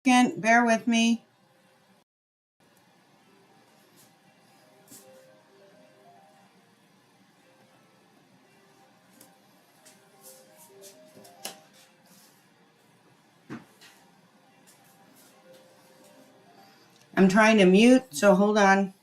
Again, bear with me. I'm trying to mute, so hold on.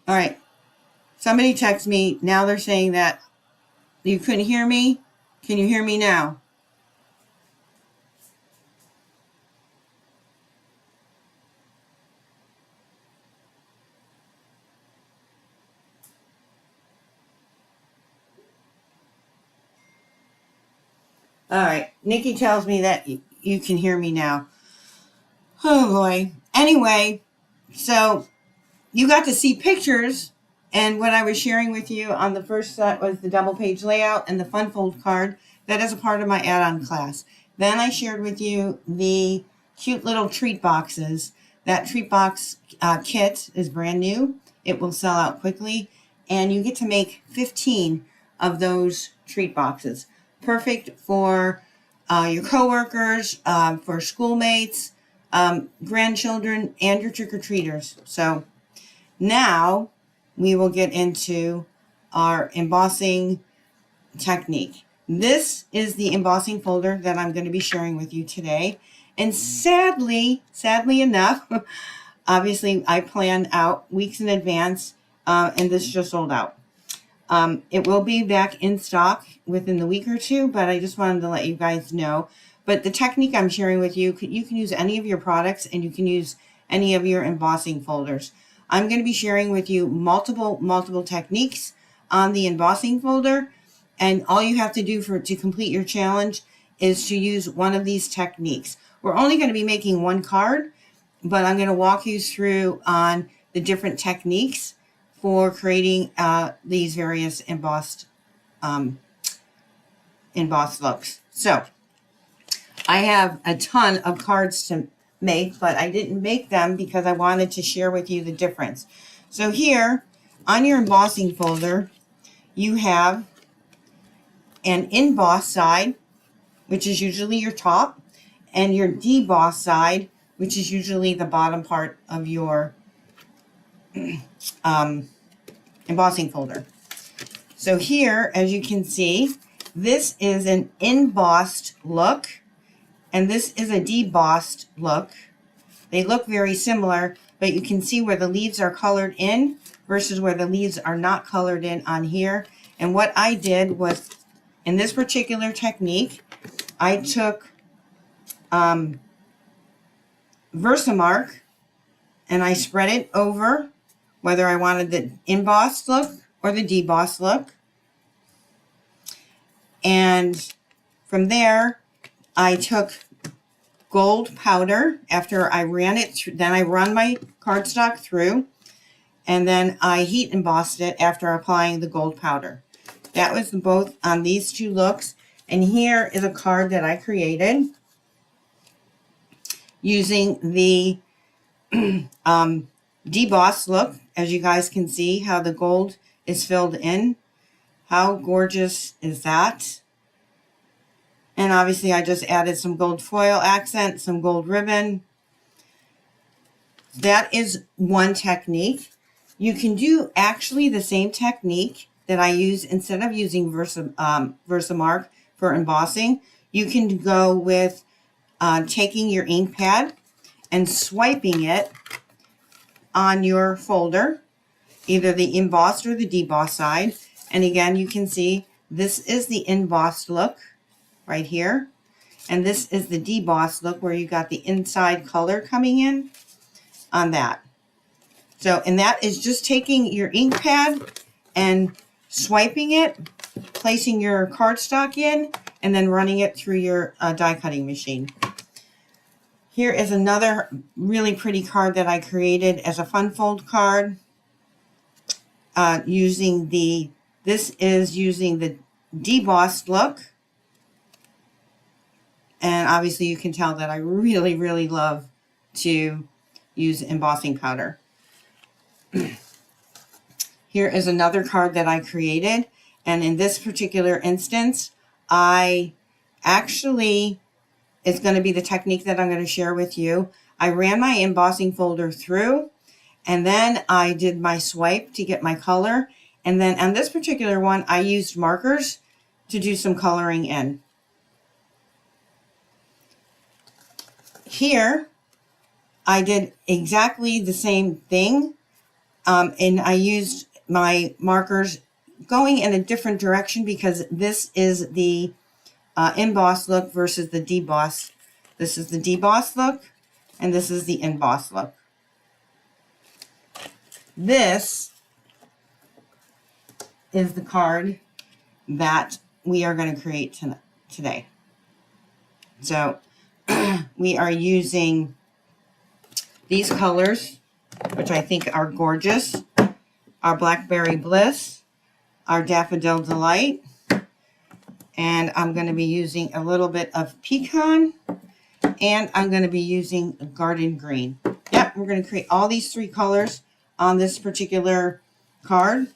All right. Somebody text me. Now they're saying that you couldn't hear me. Can you hear me now? All right. Nikki tells me that you can hear me now. Oh boy. Anyway, so you got to see pictures, and what I was sharing with you on the first set was the double page layout and the fun fold card. That is a part of my add-on class. Then I shared with you the cute little treat boxes. That treat box kit is brand new. It will sell out quickly, and you get to make 15 of those treat boxes. Perfect for your coworkers, for schoolmates, grandchildren, and your trick-or-treaters. So now we will get into our embossing technique. This is the embossing folder that I'm going to be sharing with you today. And sadly enough, obviously I plan out weeks in advance, and this just sold out. It will be back in stock within the week or two, but I just wanted to let you guys know. But the technique I'm sharing with you can use any of your products, and you can use any of your embossing folders. I'm going to be sharing with you multiple techniques on the embossing folder, and all you have to do to complete your challenge is to use one of these techniques. We're only going to be making one card, but I'm going to walk you through on the different techniques for creating these various embossed looks. So I have a ton of cards to make, but I didn't make them because I wanted to share with you the difference. So here on your embossing folder, you have an emboss side, which is usually your top, and your deboss side, which is usually the bottom part of your embossing folder. So here, as you can see, this is an embossed look, and this is a debossed look. They look very similar, but you can see where the leaves are colored in versus where the leaves are not colored in on here. And what I did was, in this particular technique, I took Versamark and I spread it over whether I wanted the embossed look or the debossed look. And from there, I took gold powder after I ran it through. Then I run my cardstock through, and then I heat embossed it after applying the gold powder. That was both on these two looks. And here is a card that I created using the debossed look. As you guys can see how the gold is filled in. How gorgeous is that? And obviously I just added some gold foil accent, some gold ribbon. That is one technique. You can do actually the same technique that I use instead of using Versamark for embossing. You can go with taking your ink pad and swiping it on your folder, either the embossed or the debossed side. And again, you can see this is the embossed look right here. And this is the debossed look where you got the inside color coming in on that. So, and that is just taking your ink pad and swiping it, placing your cardstock in, and then running it through your die cutting machine. Here is another really pretty card that I created as a fun fold card using the debossed look. And obviously you can tell that I really love to use embossing powder. Here is another card that I created. And in this particular instance, it's going to be the technique that I'm going to share with you. I ran my embossing folder through, and then I did my swipe to get my color. And then on this particular one, I used markers to do some coloring in. Here, I did exactly the same thing, and I used my markers going in a different direction because this is the embossed look versus the debossed. This is the debossed look, and this is the embossed look. This is the card that we are going to create today. So we are using these colors, which I think are gorgeous. Our Blackberry Bliss, our Daffodil Delight, and I'm going to be using a little bit of Pecan, and I'm going to be using Garden Green. Yep, we're going to create all these 3 colors on this particular card.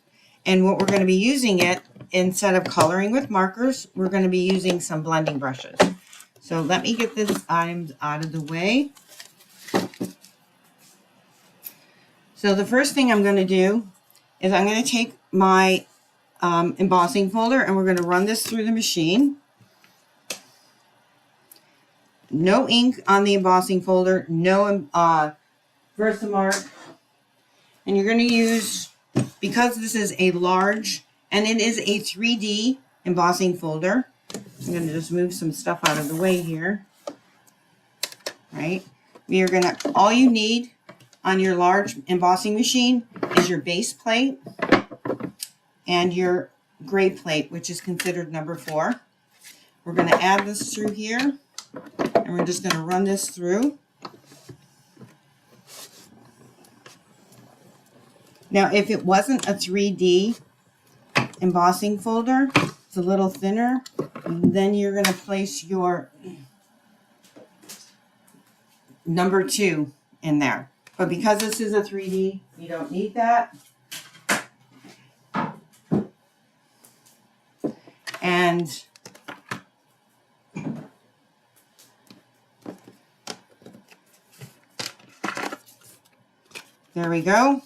And what we're going to be using it, instead of coloring with markers, we're going to be using some blending brushes. So let me get this items out of the way. So the first thing I'm going to do is I'm going to take my embossing folder, and we're going to run this through the machine. No ink on the embossing folder, no Versamark. And you're going to use, because this is a large, and it is a 3D embossing folder. I'm going to just move some stuff out of the way here. Right? We are going to, all you need on your large embossing machine is your base plate and your gray plate, which is considered number 4. We're going to add this through here, and we're just going to run this through. Now, if it wasn't a 3D embossing folder, it's a little thinner, then you're going to place your number 2 in there. But because this is a 3D, you don't need that. And there we go.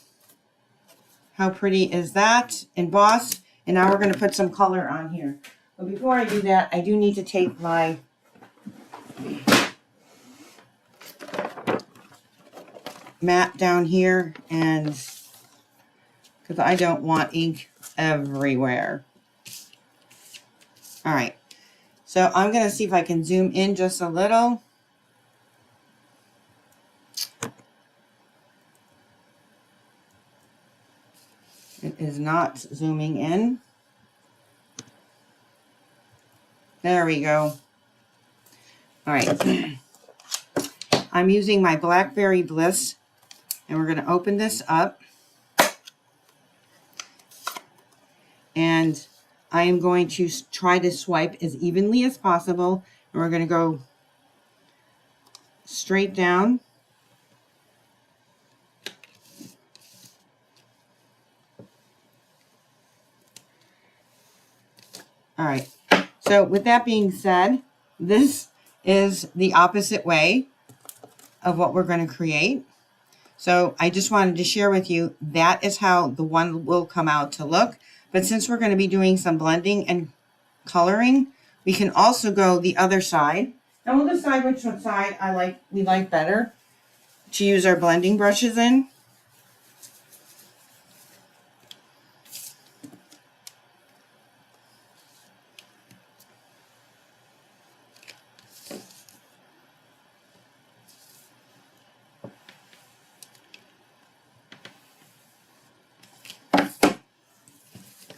How pretty is that? Embossed. And now we're going to put some color on here. But before I do that, I do need to take my mat down here, and because I don't want ink everywhere. All right. So I'm going to see if I can zoom in just a little. It is not zooming in. There we go. All right. I'm using my Blackberry Bliss, and we're going to open this up. And I am going to try to swipe as evenly as possible. And we're going to go straight down. All right. So with that being said, this is the opposite way of what we're going to create. So I just wanted to share with you, that is how the one will come out to look. But since we're going to be doing some blending and coloring, we can also go the other side. And we'll decide which side we like better to use our blending brushes in.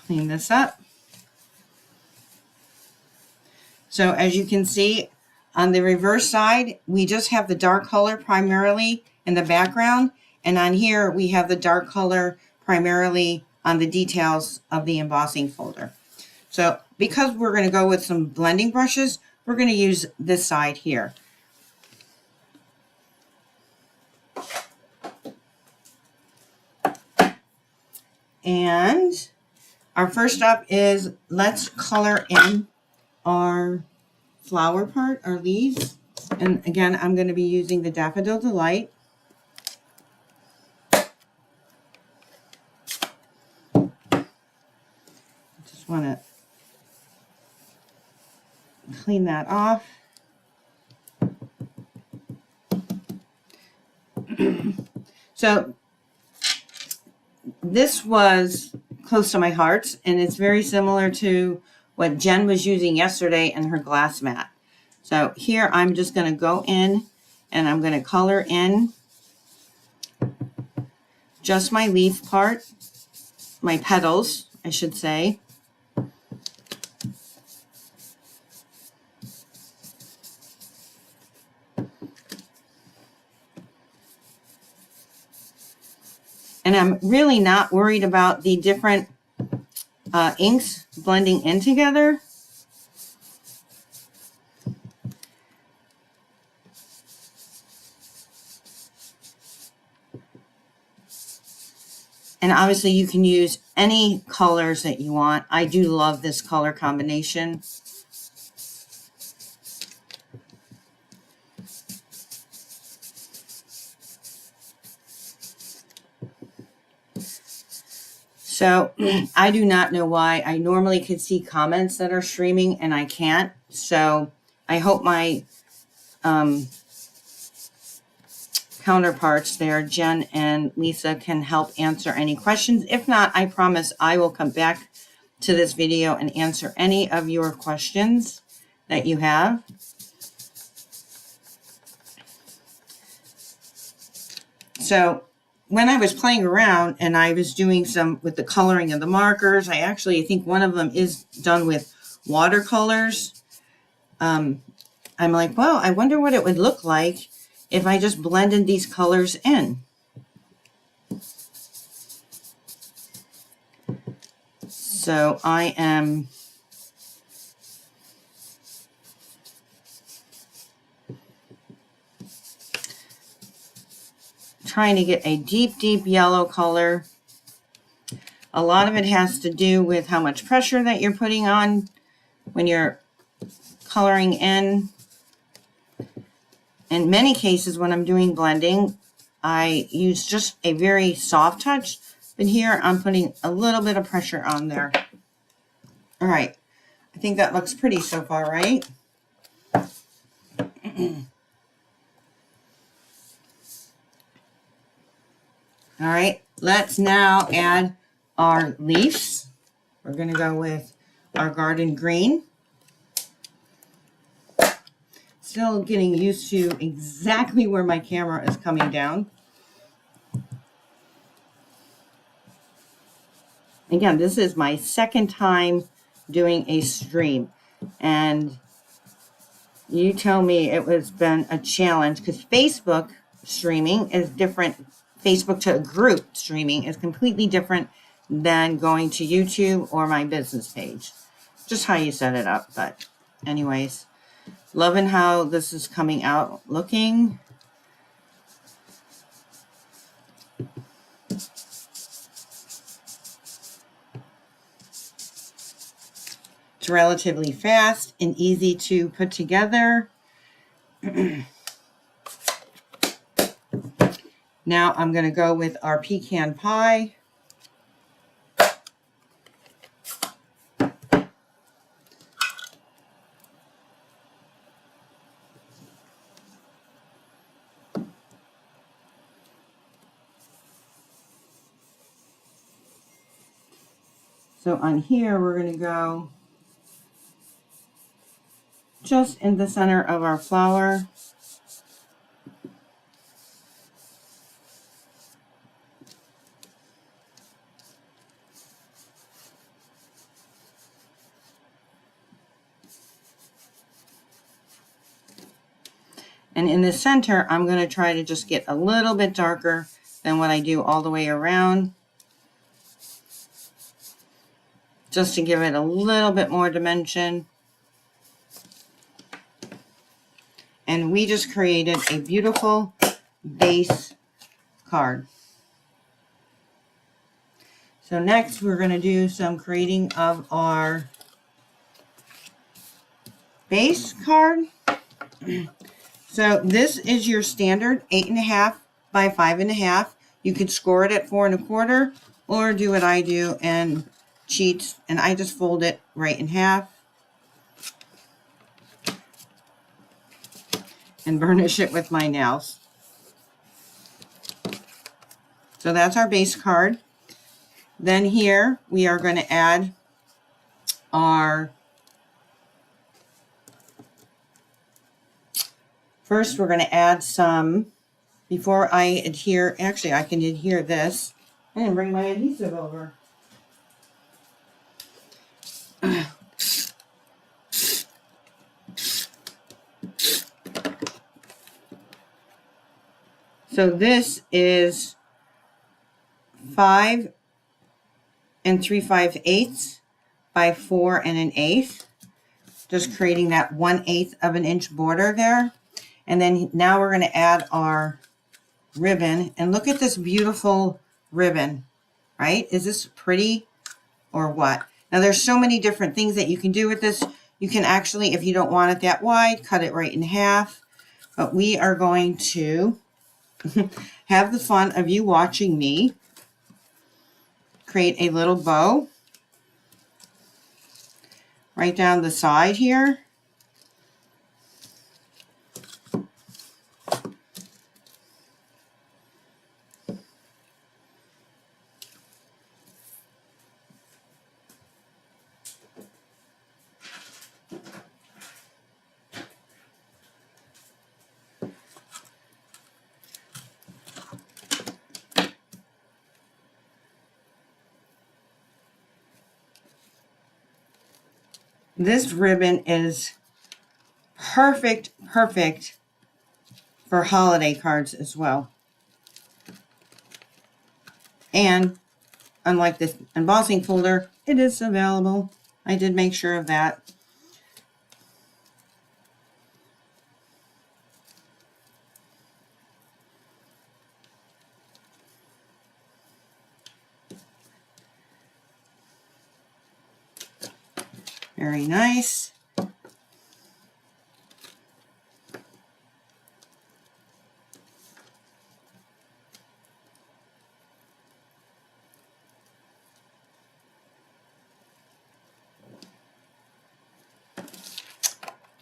Clean this up. So as you can see, on the reverse side, we just have the dark color primarily in the background. And on here, we have the dark color primarily on the details of the embossing folder. So because we're going to go with some blending brushes, we're going to use this side here. And our first step is, let's color in our flower part, our leaves. And again, I'm going to be using the Daffodil Delight. Just want to clean that off. So this was close to my heart, and it's very similar to what Jen was using yesterday in her glass mat. So here I'm just going to go in and I'm going to color in just my leaf part, my petals, I should say. And I'm really not worried about the different inks blending in together. And obviously you can use any colors that you want. I do love this color combination. So I do not know why. I normally could see comments that are streaming and I can't. So I hope my counterparts there, Jen and Lisa, can help answer any questions. If not, I promise I will come back to this video and answer any of your questions that you have. So when I was playing around and I was doing some with the coloring of the markers, I think one of them is done with watercolors. I'm like, well, I wonder what it would look like if I just blended these colors in. So I am trying to get a deep, deep yellow color. A lot of it has to do with how much pressure that you're putting on when you're coloring in. In many cases, when I'm doing blending, I use just a very soft touch, but here I'm putting a little bit of pressure on there. All right, I think that looks pretty so far, right? All right, let's now add our leaves. We're going to go with our garden green. Still getting used to exactly where my camera is coming down. Again, this is my second time doing a stream, and you tell me it was been a challenge because Facebook streaming is different. Facebook to a group streaming is completely different than going to YouTube or my business page. Just how you set it up. But anyways, loving how this is coming out looking. It's relatively fast and easy to put together. Now I'm going to go with our pecan pie. So on here, we're going to go just in the center of our flower. And in the center, I'm going to try to just get a little bit darker than what I do all the way around, just to give it a little bit more dimension. And we just created a beautiful base card. So next, we're going to do some creating of our base card. So this is your standard 8.5 by 5.5. You could score it at 4 1/4, or do what I do and cheat, and I just fold it right in half and burnish it with my nails. So that's our base card. Then here we are going to add our, first we're going to add some, before I adhere, actually I can adhere this. I didn't bring my adhesive over. So this is 5 3/5 by 4 1/8. Just creating that 1/8 of an inch border there. And then now we're going to add our ribbon. And look at this beautiful ribbon, right? Is this pretty or what? Now there's so many different things that you can do with this. You can actually, if you don't want it that wide, cut it right in half. But we are going to have the fun of you watching me create a little bow right down the side here. This ribbon is perfect for holiday cards as well. And unlike this embossing folder, it is available. I did make sure of that. Very nice.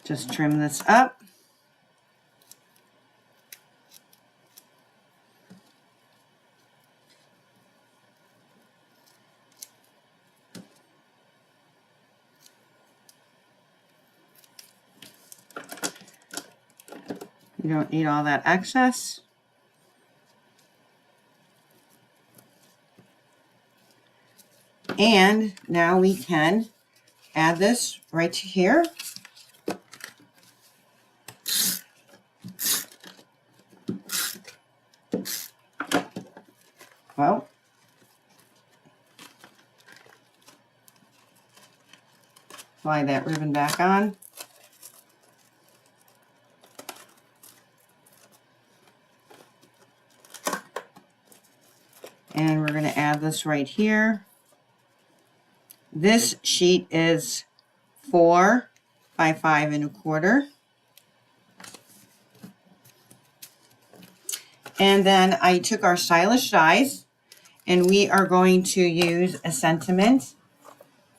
Just trim this up. You don't need all that excess. And now we can add this right to here. Well, slide that ribbon back on. And we're going to add this right here. This sheet is 4 by 5 1/4. And then I took our stylish dies, and we are going to use a sentiment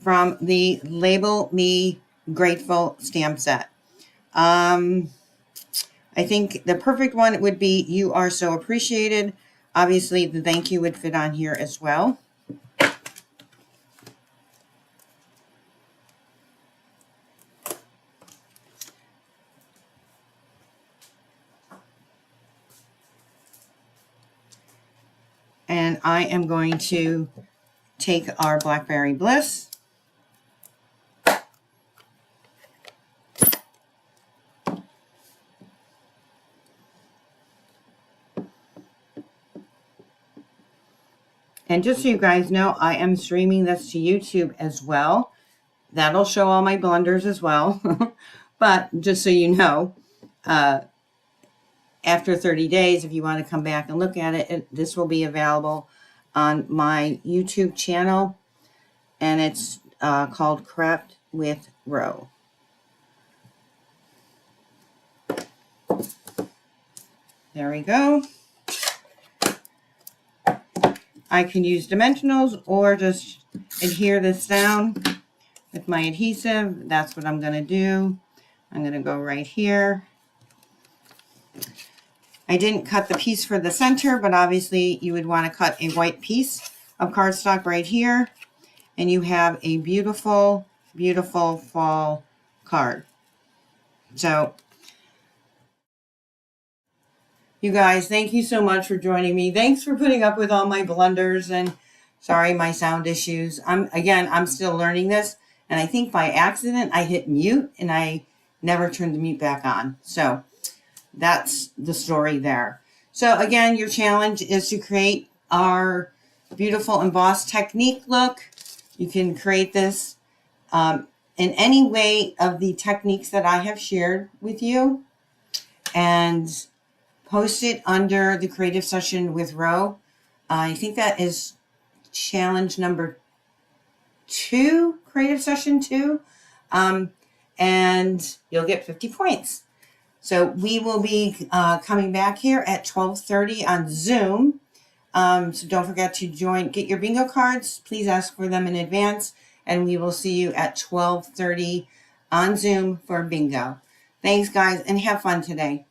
from the Label Me Grateful stamp set. I think the perfect one would be "You are so appreciated." Obviously, the thank you would fit on here as well. And I am going to take our Blackberry Bliss. And just so you guys know, I am streaming this to YouTube as well. That'll show all my blunders as well. But just so you know, after 30 days, if you want to come back and look at it, this will be available on my YouTube channel. And it's called Craft with Ro. There we go. I can use dimensionals or just adhere this down with my adhesive. That's what I'm going to do. I'm going to go right here. I didn't cut the piece for the center, but obviously you would want to cut a white piece of cardstock right here. And you have a beautiful, beautiful fall card. So, you guys, thank you so much for joining me. Thanks for putting up with all my blunders, and sorry, my sound issues. I'm still learning this, and I think by accident I hit mute and I never turned the mute back on. So that's the story there. So again, your challenge is to create our beautiful embossed technique look. You can create this in any way of the techniques that I have shared with you, and post it under the creative session with Ro. I think that is challenge number 2, creative session 2. And you'll get 50 points. So we will be coming back here at 12:30 on Zoom. So don't forget to get your bingo cards. Please ask for them in advance. And we will see you at 12:30 on Zoom for bingo. Thanks, guys, and have fun today.